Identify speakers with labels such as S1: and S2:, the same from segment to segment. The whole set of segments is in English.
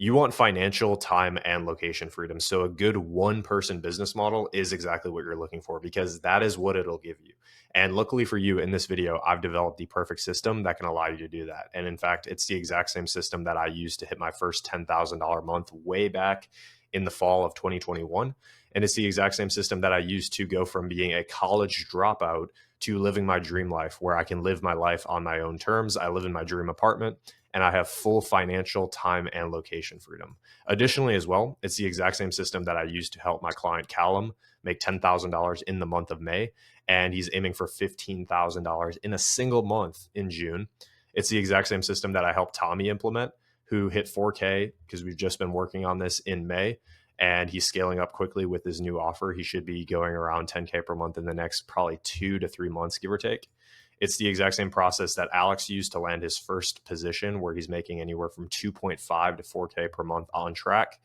S1: You want financial, time, and location freedom. So a good one-person business model is exactly what you're looking for because that is what it'll give you. And luckily for you, in this video, I've developed the perfect system that can allow you to do that. And in fact, it's the exact same system that I used to hit my first $10,000 month way back in the fall of 2021. And it's the exact same system that I used to go from being a college dropout to living my dream life where I can live my life on my own terms. I live in my dream apartment and I have full financial, time, and location freedom. Additionally, as well, it's the exact same system that I used to help my client Callum make $10,000 in the month of May, and he's aiming for $15,000 in a single month in June. It's the exact same system that I helped Tommy implement, who hit 4K because we've just been working on this in May, and he's scaling up quickly with his new offer. He should be going around 10K per month in the next probably 2 to 3 months, give or take. It's the exact same process that Alex used to land his first position, where he's making anywhere from 2.5 to 4K per month on track.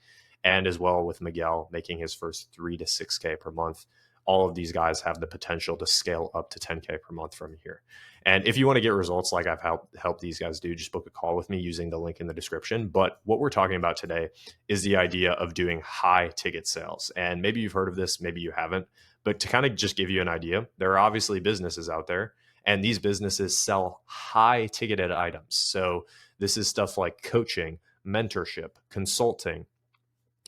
S1: And as well with Miguel making his first 3 to 6K per month. All of these guys have the potential to scale up to 10K per month from here. And if you want to get results like I've helped these guys do, just book a call with me using the link in the description. But what we're talking about today is the idea of doing high ticket sales. And maybe you've heard of this, maybe you haven't. But to kind of just give you an idea, there are obviously businesses out there, and these businesses sell high ticketed items. So this is stuff like coaching, mentorship, consulting.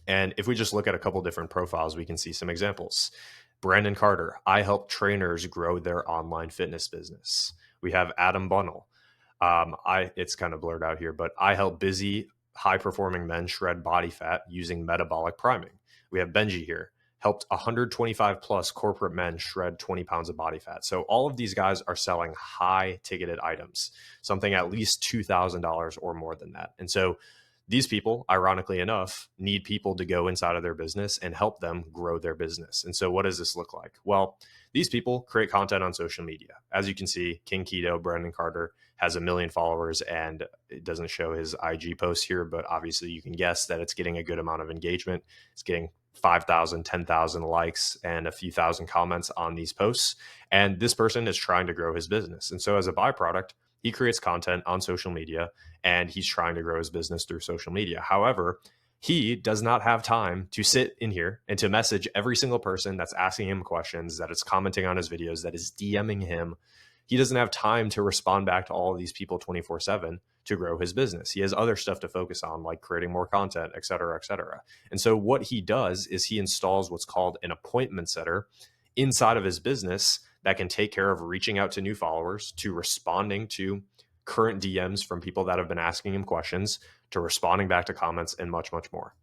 S1: And if we just look at a couple different profiles, we can see some examples. Brandon Carter, I help trainers grow their online fitness business. We have Adam Bunnell. It's kind of blurred out here, but I help busy, high performing men shred body fat using metabolic priming. We have Benji here, helped 125 plus corporate men shred 20 pounds of body fat. So all of these guys are selling high ticketed items, something at least $2,000 or more than that. And so these people, ironically enough, need people to go inside of their business and help them grow their business. And so what does this look like? Well, these people create content on social media. As you can see, King Keto, Brandon Carter, has 1 million followers, and it doesn't show his IG post here, but obviously you can guess that it's getting a good amount of engagement. It's getting 5,000, 10,000 likes and a few thousand comments on these posts. And this person is trying to grow his business. And so as a byproduct, he creates content on social media and he's trying to grow his business through social media. However, he does not have time to sit in here and to message every single person that's asking him questions, that is commenting on his videos, that is DMing him. He doesn't have time to respond back to all of these people 24/7 to grow his business. He has other stuff to focus on, like creating more content, et cetera, et cetera. And so what he does is he installs what's called an appointment setter inside of his business that can take care of reaching out to new followers, to responding to current DMs from people that have been asking him questions, to responding back to comments, and much, much more.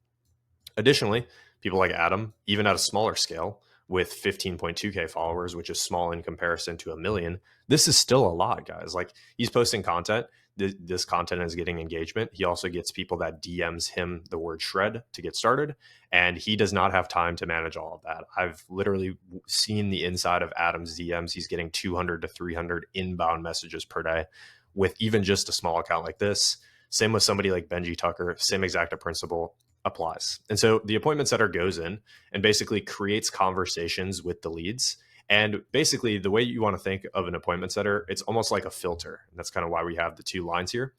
S1: Additionally, people like Adam, even at a smaller scale, with 15.2K followers, which is small in comparison to 1 million, this is still a lot, guys. Like, he's posting content. This content is getting engagement. He also gets people that DMs him the word shred to get started, and he does not have time to manage all of that. I've literally seen the inside of Adam's DMs. He's getting 200 to 300 inbound messages per day with even just a small account like this. Same with somebody like Benji Tucker, same exact principle applies. And so the appointment setter goes in and basically creates conversations with the leads. And basically, the way you want to think of an appointment setter, it's almost like a filter. And that's kind of why we have the 2 lines here.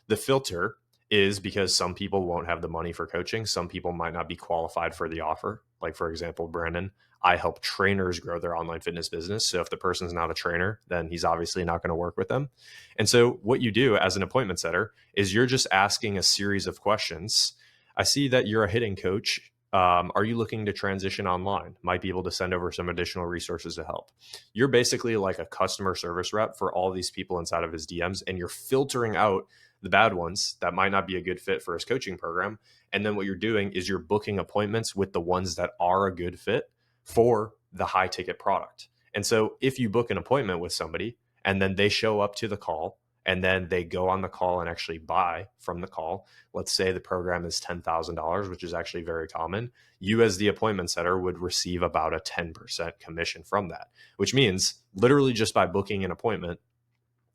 S1: The filter is because some people won't have the money for coaching. Some people might not be qualified for the offer. Like, for example, Brandon, I help trainers grow their online fitness business. So if the person's not a trainer, then he's obviously not going to work with them. And so what you do as an appointment setter is you're just asking a series of questions. I see that you're a hitting coach. Are you looking to transition online? Might be able to send over some additional resources to help. You're basically like a customer service rep for all these people inside of his DMs, and you're filtering out the bad ones that might not be a good fit for his coaching program. And then what you're doing is you're booking appointments with the ones that are a good fit for the high ticket product. And so if you book an appointment with somebody and then they show up to the call, and then they go on the call and actually buy from the call. Let's say the program is $10,000, which is actually very common. You as the appointment setter would receive about a 10% commission from that, which means literally just by booking an appointment,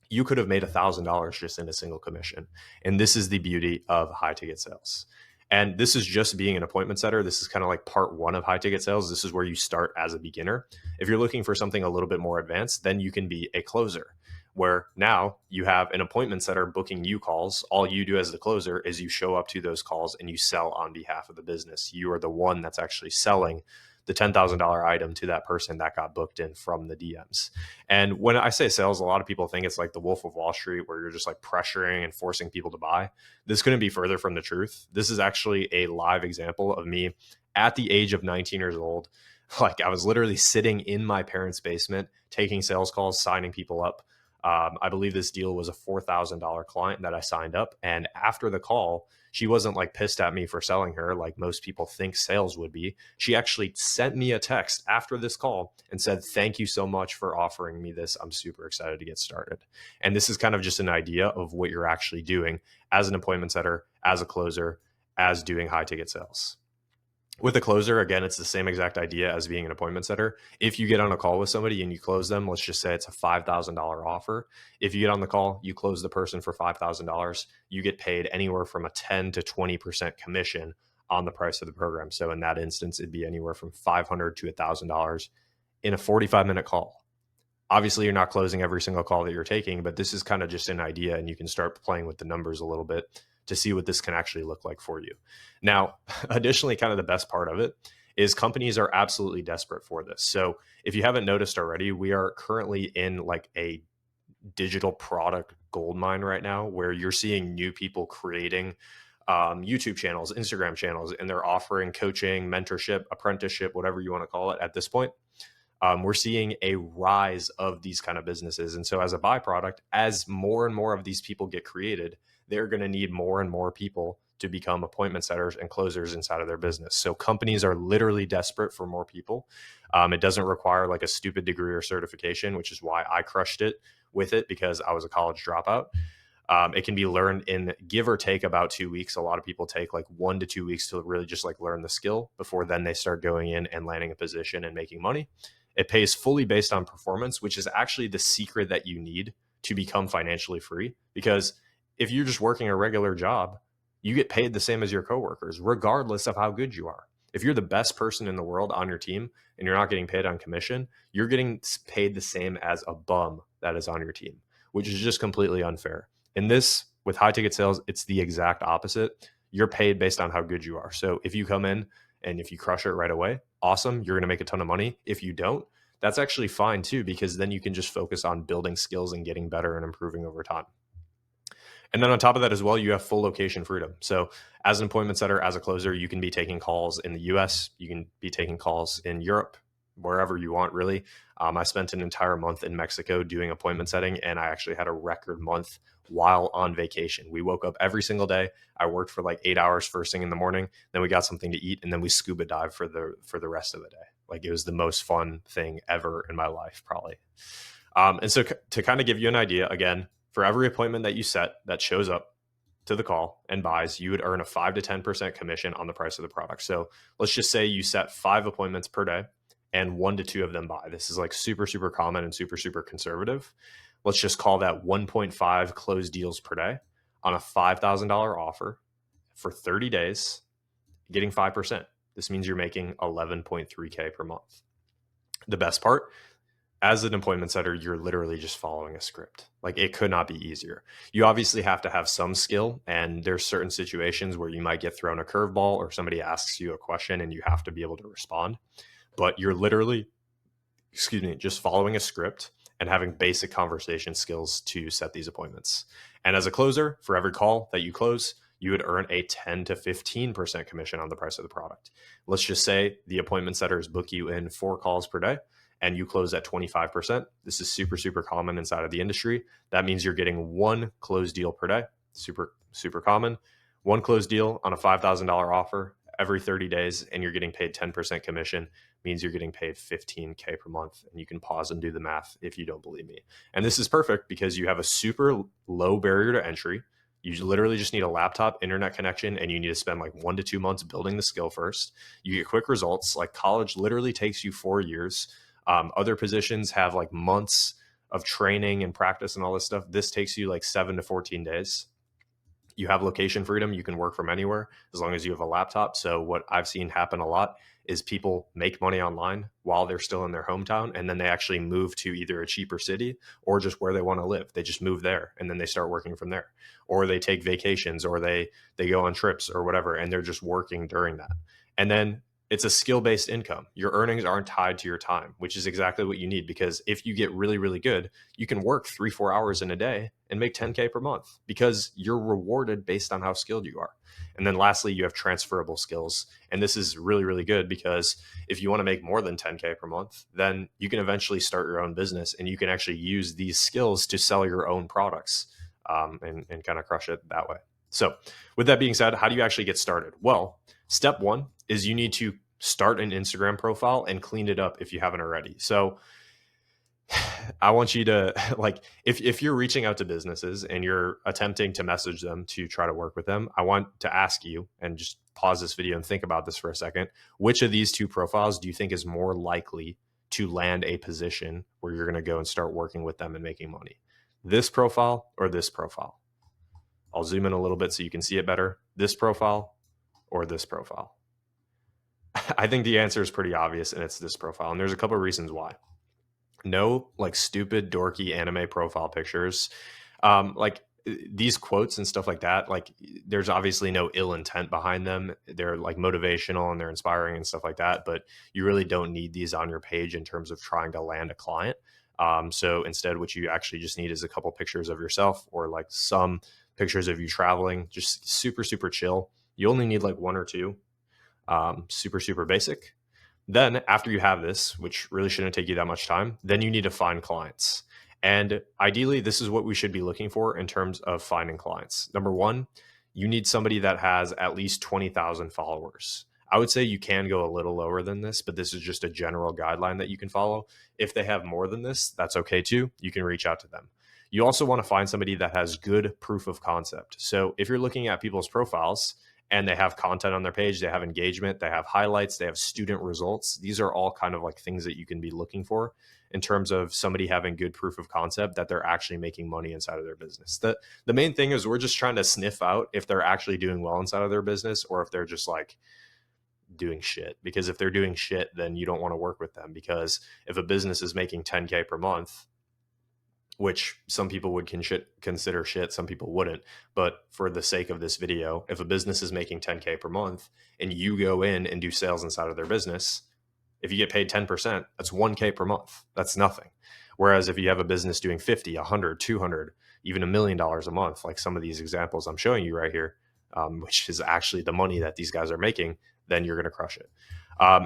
S1: you could have made $1,000 just in a single commission. And this is the beauty of high ticket sales. And this is just being an appointment setter. This is kind of like part 1 of high ticket sales. This is where you start as a beginner. If you're looking for something a little bit more advanced, then you can be a closer, where now you have an appointment setter booking you calls. All you do as the closer is you show up to those calls and you sell on behalf of the business. You are the one that's actually selling the $10,000 item to that person that got booked in from the DMs. And when I say sales, a lot of people think it's like the Wolf of Wall Street, where you're just like pressuring and forcing people to buy. This couldn't be further from the truth. This is actually a live example of me at the age of 19 years old. Like, I was literally sitting in my parents' basement, taking sales calls, signing people up. I believe this deal was a $4,000 client that I signed up. And after the call, she wasn't like pissed at me for selling her like most people think sales would be. She actually sent me a text after this call and said, "Thank you so much for offering me this. I'm super excited to get started." And this is kind of just an idea of what you're actually doing as an appointment setter, as a closer, as doing high ticket sales. With a closer, again, it's the same exact idea as being an appointment setter. If you get on a call with somebody and you close them, let's just say it's a $5,000 offer. If you get on the call, you close the person for $5,000, you get paid anywhere from a 10 to 20% commission on the price of the program. So in that instance, it'd be anywhere from $500 to $1,000 in a 45-minute call. Obviously, you're not closing every single call that you're taking, but this is kind of just an idea, and you can start playing with the numbers a little bit to see what this can actually look like for you. Now, additionally, kind of the best part of it is companies are absolutely desperate for this. So if you haven't noticed already, we are currently in like a digital product goldmine right now, where you're seeing new people creating YouTube channels, Instagram channels, and they're offering coaching, mentorship, apprenticeship, whatever you want to call it at this point. We're seeing a rise of these kind of businesses. And so as a byproduct, as more and more of these people get created, they're going to need more and more people to become appointment setters and closers inside of their business. So companies are literally desperate for more people. It doesn't require like a stupid degree or certification, which is why I crushed it with it, because I was a college dropout. It can be learned in give or take about 2 weeks. A lot of people take like 1 to 2 weeks to really just like learn the skill before then they start going in and landing a position and making money. It pays fully based on performance, which is actually the secret that you need to become financially free. Because if you're just working a regular job, you get paid the same as your coworkers, regardless of how good you are. If you're the best person in the world on your team and you're not getting paid on commission, you're getting paid the same as a bum that is on your team, which is just completely unfair. In this, with high ticket sales, it's the exact opposite. You're paid based on how good you are. So if you come in and if you crush it right away, awesome, you're going to make a ton of money. If you don't, that's actually fine too, because then you can just focus on building skills and getting better and improving over time. And then on top of that as well, you have full location freedom. So as an appointment setter, as a closer, you can be taking calls in the US, you can be taking calls in Europe, wherever you want, really. I spent an entire month in Mexico doing appointment setting, and I actually had a record month while on vacation. We woke up every single day. I worked for like 8 hours first thing in the morning. Then we got something to eat, and then we scuba dive for the rest of the day. Like, it was the most fun thing ever in my life, probably. And so to kind of give you an idea, again, for every appointment that you set that shows up to the call and buys, you would earn a 5 to 10% commission on the price of the product. So let's just say you set 5 appointments per day and 1 to 2 of them buy. This is like super, super common and super, super conservative. Let's just call that 1.5 closed deals per day on a $5,000 offer for 30 days, getting 5%. This means you're making 11.3K per month. The best part, as an appointment setter, you're literally just following a script. Like, it could not be easier. You obviously have to have some skill, and there's certain situations where you might get thrown a curveball or somebody asks you a question and you have to be able to respond. But you're literally, just following a script and having basic conversation skills to set these appointments. And as a closer, for every call that you close, you would earn a 10 to 15% commission on the price of the product. Let's just say the appointment setters book you in 4 calls per day and you close at 25%. This is super, super common inside of the industry. That means you're getting 1 closed deal per day. Super, super common. 1 closed deal on a $5,000 offer every 30 days, and you're getting paid 10% commission, means you're getting paid 15K per month. And you can pause and do the math if you don't believe me. And this is perfect because you have a super low barrier to entry. You literally just need a laptop, internet connection, and you need to spend like 1 to 2 months building the skill first. You get quick results. Like, college literally takes you 4 years. Other positions have like months of training and practice and all this stuff. This takes you like 7 to 14 days. You have location freedom. You can work from anywhere as long as you have a laptop. So what I've seen happen a lot is people make money online while they're still in their hometown, and then they actually move to either a cheaper city or just where they want to live. They just move there and then they start working from there. Or they take vacations, or they go on trips or whatever, and they're just working during that. And then it's a skill-based income. Your earnings aren't tied to your time, which is exactly what you need, because if you get really, really good, you can work 3-4 hours in a day and make 10K per month because you're rewarded based on how skilled you are. And then lastly, you have transferable skills. And this is really, really good because if you want to make more than 10K per month, then you can eventually start your own business and you can actually use these skills to sell your own products, and kind of crush it that way. So with that being said, how do you actually get started? Well, step one is you need to start an Instagram profile and clean it up if you haven't already. So I want you to like, if you're reaching out to businesses and you're attempting to message them to try to work with them, I want to ask you, and just pause this video and think about this for a second. Which of these two profiles do you think is more likely to land a position where you're going to go and start working with them and making money? This profile or this profile? I'll zoom in a little bit so you can see it better. This profile or this profile? I think the answer is pretty obvious, and it's this profile. And there's a couple of reasons why. No like stupid dorky anime profile pictures. Like these quotes and stuff like that, like there's obviously no ill intent behind them. They're like motivational and they're inspiring and stuff like that, but you really don't need these on your page in terms of trying to land a client. So instead, what you actually just need is a couple pictures of yourself, or like some pictures of you traveling, just super, super chill. You only need like one or two, super, super basic. Then after you have this, which really shouldn't take you that much time, then you need to find clients. And ideally, this is what we should be looking for in terms of finding clients. Number one, you need somebody that has at least 20,000 followers. I would say you can go a little lower than this, but this is just a general guideline that you can follow. If they have more than this, that's okay too. You can reach out to them. You also want to find somebody that has good proof of concept. So if you're looking at people's profiles and they have content on their page, they have engagement, they have highlights, they have student results, these are all kind of like things that you can be looking for in terms of somebody having good proof of concept that they're actually making money inside of their business. The main thing is we're just trying to sniff out if they're actually doing well inside of their business or if they're just like doing shit. Because if they're doing shit, then you don't want to work with them, because if a business is making 10K per month, which some people would consider shit, some people wouldn't. But for the sake of this video, if a business is making 10K per month and you go in and do sales inside of their business, if you get paid 10%, that's 1K per month. That's nothing. Whereas if you have a business doing 50, 100, 200, even $1 million a month, like some of these examples I'm showing you right here, which is actually the money that these guys are making, then you're going to crush it.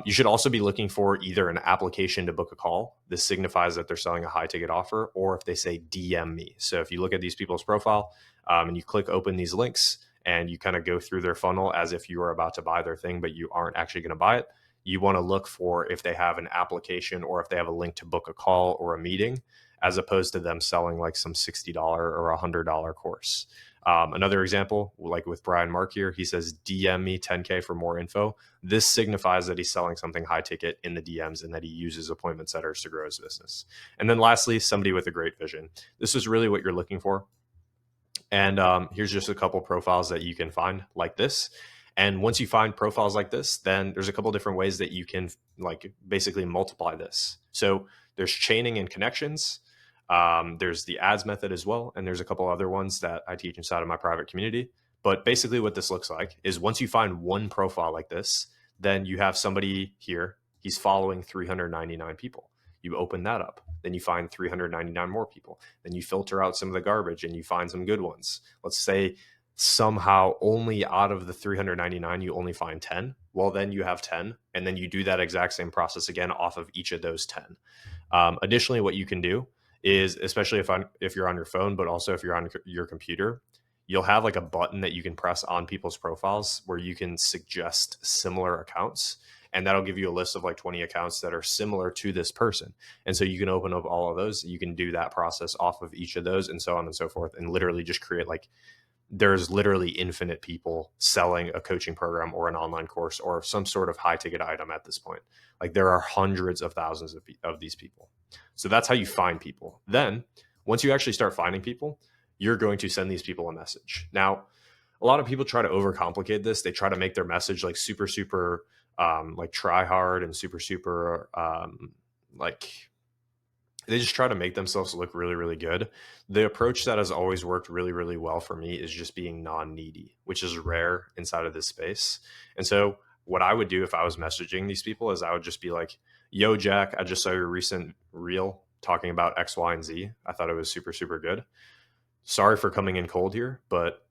S1: You should also be looking for either an application to book a call. This signifies that they're selling a high ticket offer, or if they say DM me. So if you look at these people's profile, and you click open these links and you kind of go through their funnel as if you are about to buy their thing, but you aren't actually going to buy it, you want to look for if they have an application or if they have a link to book a call or a meeting, as opposed to them selling like some $60 or $100 course. Another example, like with Brian Mark here, he says, DM me 10K for more info. This signifies that he's selling something high ticket in the DMs and that he uses appointment setters to grow his business. And then lastly, somebody with a great vision. This is really what you're looking for. And here's just a couple profiles that you can find like this. And once you find profiles like this, then there's a couple different ways that you can like basically multiply this. So there's chaining and connections. There's the ads method as well. And there's a couple other ones that I teach inside of my private community. But basically what this looks like is once you find one profile like this, then you have somebody here, he's following 399 people. You open that up, then you find 399 more people. Then you filter out some of the garbage and you find some good ones. Let's say somehow only out of the 399, you only find 10. Well, then you have 10. And then you do that exact same process again off of each of those 10. Additionally, what you can do is, especially if you're on your phone, but also if you're on your computer, you'll have like a button that you can press on people's profiles where you can suggest similar accounts. And that'll give you a list of like 20 accounts that are similar to this person. And so you can open up all of those. You can do that process off of each of those and so on and so forth, and literally just create like, there's literally infinite people selling a coaching program or an online course or some sort of high ticket item at this point. Like there are hundreds of thousands of these people. So that's how you find people. Then once you actually start finding people, you're going to send these people a message. Now, a lot of people try to overcomplicate this. They try to make their message like super, super, like try hard and super, super, like they just try to make themselves look really, really good. The approach that has always worked really, really well for me is just being non-needy, which is rare inside of this space. And so what I would do if I was messaging these people is I would just be like, yo, Jack, I just saw your recent reel talking about X, Y, and Z. I thought it was super, super good. Sorry for coming in cold here, but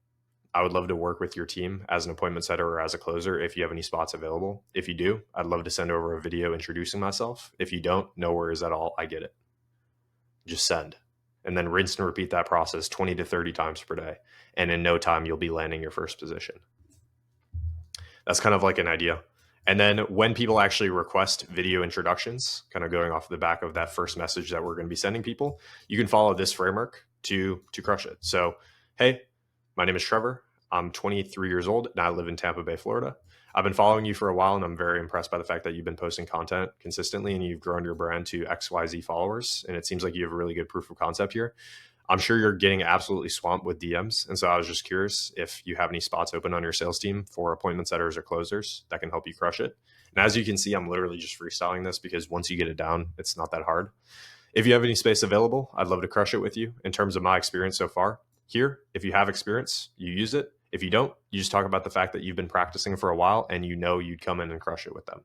S1: I would love to work with your team as an appointment setter or as a closer if you have any spots available. If you do, I'd love to send over a video introducing myself. If you don't, no worries at all. I get it. Just send. And then rinse and repeat that process 20 to 30 times per day. And in no time, you'll be landing your first position. That's kind of like an idea. And then when people actually request video introductions, kind of going off the back of that first message that we're going to be sending people, you can follow this framework to crush it. So, hey, my name is Trevor. I'm 23 years old and I live in Tampa Bay, Florida. I've been following you for a while and I'm very impressed by the fact that you've been posting content consistently and you've grown your brand to XYZ followers. And it seems like you have a really good proof of concept here. I'm sure you're getting absolutely swamped with DMs. And so I was just curious if you have any spots open on your sales team for appointment setters or closers that can help you crush it. And as you can see, I'm literally just freestyling this because once you get it down, it's not that hard. If you have any space available, I'd love to crush it with you. In terms of my experience so far here, if you have experience, you use it. If you don't, you just talk about the fact that you've been practicing for a while and you know you'd come in and crush it with them.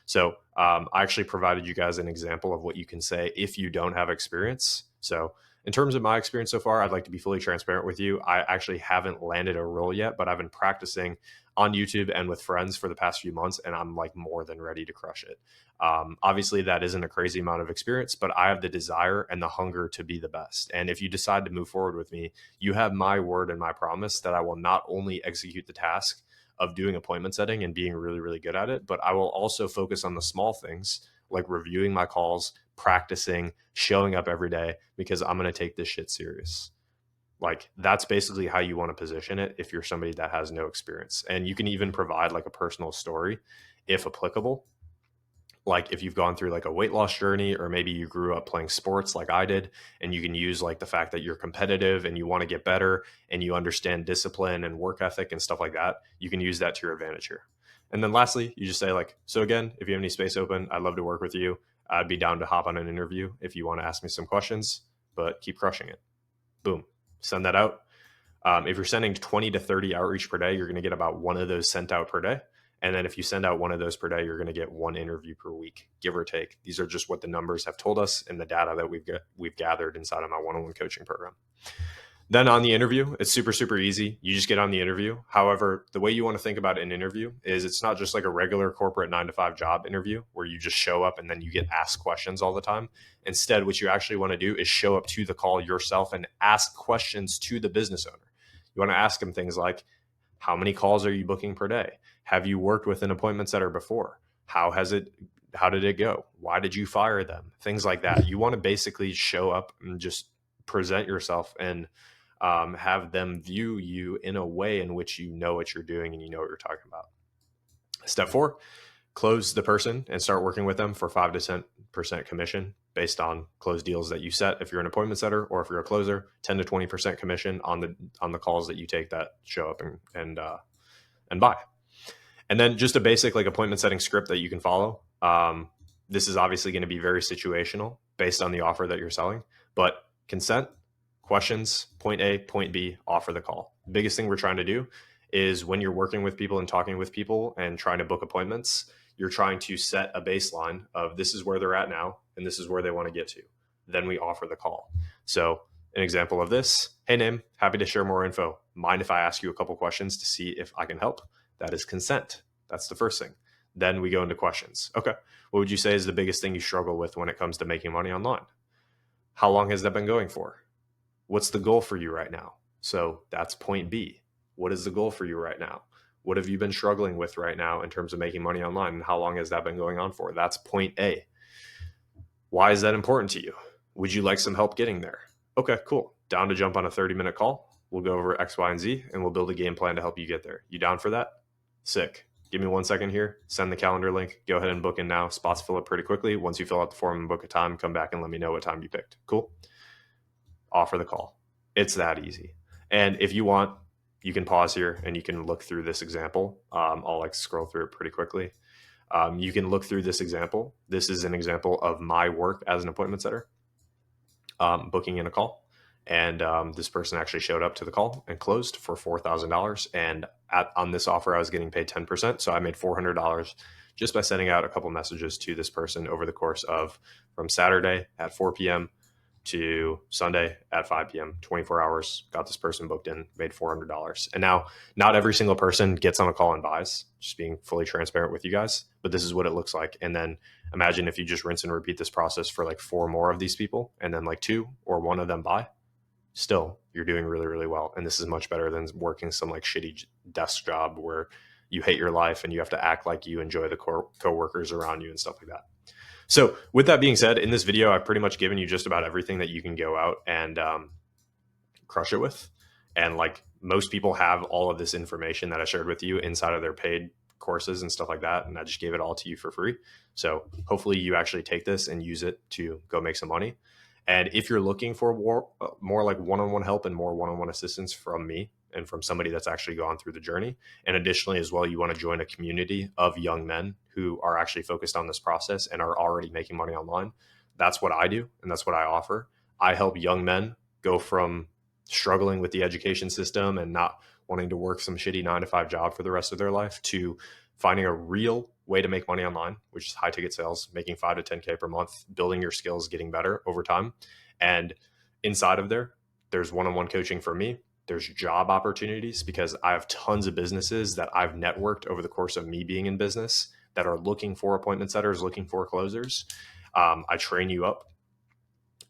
S1: So I actually provided you guys an example of what you can say if you don't have experience. So in terms of my experience so far, I'd like to be fully transparent with you. I actually haven't landed a role yet, but I've been practicing on YouTube and with friends for the past few months, and I'm like more than ready to crush it. Obviously, that isn't a crazy amount of experience, but I have the desire and the hunger to be the best. And if you decide to move forward with me, you have my word and my promise that I will not only execute the task of doing appointment setting and being really, really good at it, but I will also focus on the small things like reviewing my calls, practicing, showing up every day because I'm going to take this shit serious. Like that's basically how you want to position it if you're somebody that has no experience. And you can even provide like a personal story if applicable. Like if you've gone through like a weight loss journey or maybe you grew up playing sports like I did, and you can use like the fact that you're competitive and you want to get better and you understand discipline and work ethic and stuff like that, you can use that to your advantage here. And then lastly, you just say like, so again, if you have any space open, I'd love to work with you. I'd be down to hop on an interview if you want to ask me some questions, but keep crushing it. Boom. Send that out. If you're sending 20 to 30 outreach per day, you're going to get about one of those sent out per day. And then if you send out one of those per day, you're going to get one interview per week, give or take. These are just what the numbers have told us and the data that we've gathered inside of my one-on-one coaching program. Then on the interview, it's super, super easy. You just get on the interview. However, the way you want to think about an interview is it's not just like a regular corporate 9 to 5 job interview where you just show up and then you get asked questions all the time. Instead, what you actually want to do is show up to the call yourself and ask questions to the business owner. You want to ask them things like, how many calls are you booking per day? Have you worked with an appointment setter before? How did it go? Why did you fire them? Things like that. You want to basically show up and just present yourself and have them view you in a way in which you know what you're doing and you know what you're talking about. Step 4, close the person and start working with them for 5 to 10% commission based on closed deals that you set. If you're an appointment setter or if you're a closer, 10 to 20% commission on the calls that you take that show up and buy. And then just a basic like appointment setting script that you can follow. This is obviously going to be very situational based on the offer that you're selling, but consent, questions, point A, point B, offer the call. The biggest thing we're trying to do is when you're working with people and talking with people and trying to book appointments, you're trying to set a baseline of this is where they're at now and this is where they want to get to. Then we offer the call. So an example of this, hey, Nim, happy to share more info. Mind if I ask you a couple questions to see if I can help? That is consent. That's the first thing. Then we go into questions. Okay. What would you say is the biggest thing you struggle with when it comes to making money online? How long has that been going for? What's the goal for you right now? So that's point B. What is the goal for you right now? What have you been struggling with right now in terms of making money online? And how long has that been going on for? That's point A. Why is that important to you? Would you like some help getting there? Okay, cool. Down to jump on a 30-minute call. We'll go over X, Y, and Z, and we'll build a game plan to help you get there. You down for that? Sick. Give me 1 second here. Send the calendar link. Go ahead and book in now. Spots fill up pretty quickly. Once you fill out the form and book a time, come back and let me know what time you picked. Cool. Offer the call. It's that easy. And if you want, you can pause here and you can look through this example. I'll like scroll through it pretty quickly. You can look through this example. This is an example of my work as an appointment setter, booking in a call. And this person actually showed up to the call and closed for $4,000. And on this offer, I was getting paid 10%. So I made $400 just by sending out a couple messages to this person over the course of from Saturday at 4 p.m. to Sunday at 5 p.m., 24 hours, got this person booked in, made $400. And now, not every single person gets on a call and buys, just being fully transparent with you guys, but this is what it looks like. And then imagine if you just rinse and repeat this process for like 4 more of these people, and then like 2 or 1 of them buy, still you're doing really, really well. And this is much better than working some like shitty desk job where you hate your life and you have to act like you enjoy the co-workers around you and stuff like that. So with that being said, in this video, I've pretty much given you just about everything that you can go out and crush it with. And like most people have all of this information that I shared with you inside of their paid courses and stuff like that. And I just gave it all to you for free. So hopefully you actually take this and use it to go make some money. And if you're looking for more like one-on-one help and more one-on-one assistance from me and from somebody that's actually gone through the journey, and additionally as well, you want to join a community of young men who are actually focused on this process and are already making money online, that's what I do and that's what I offer. I help young men go from struggling with the education system and not wanting to work some shitty 9-to-5 job for the rest of their life to finding a real way to make money online, which is high ticket sales, making 5 to 10K per month, building your skills, getting better over time. And inside of there, there's one-on-one coaching for me. There's job opportunities because I have tons of businesses that I've networked over the course of me being in business that are looking for appointment setters, looking for closers. I train you up.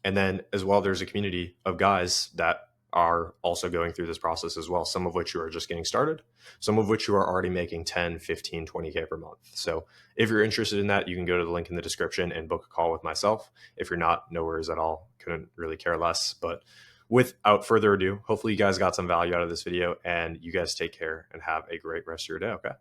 S1: And then as well, there's a community of guys that are also going through this process as well, some of which you are just getting started, some of which you are already making 10, 15, 20K per month. So if you're interested in that, you can go to the link in the description and book a call with myself. If you're not, no worries at all. Couldn't really care less. But without further ado, hopefully you guys got some value out of this video and you guys take care and have a great rest of your day. Okay.